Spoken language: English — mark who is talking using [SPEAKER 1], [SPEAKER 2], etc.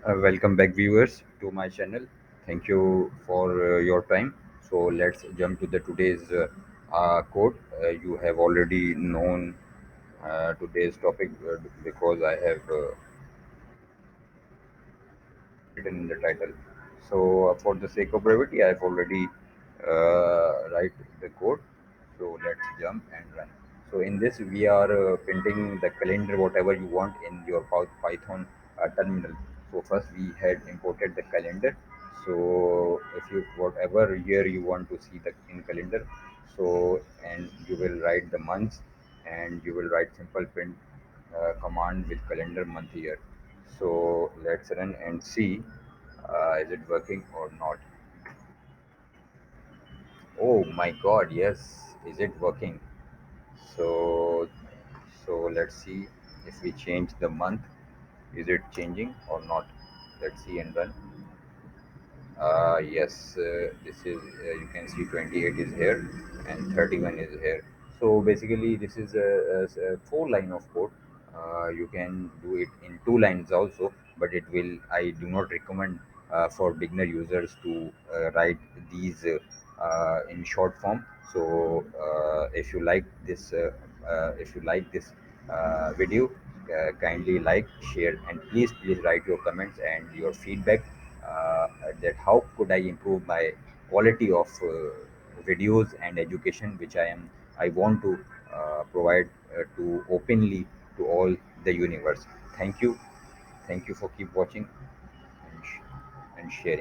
[SPEAKER 1] Welcome back, viewers, to my channel. Thank you for your time. So let's jump to the today's quote. You have already known today's topic because I have written in the title. So for the sake of brevity, I have already write the code. So let's jump and run. So in this, we are printing the calendar, whatever you want in your Python terminal. So first we had imported the calendar. So if you whatever year you want to see the in calendar, so and you will write the months and you will write simple print command with calendar month year. So let's run and see is it working or not. Oh my god, yes, is it working? So let's see if we change the month, is it changing or not? Let's see and run. Yes, this is you can see 28 is here and 31 is here. So basically, this is a four line of code. You can do it in two lines also, but it will. I do not recommend for beginner users to write these in short form. So if you like this video, kindly like, share, and please write your comments and your feedback that how could I improve my quality of videos and education which I want to provide to openly to all the universe. Thank you, thank you for keep watching and sharing.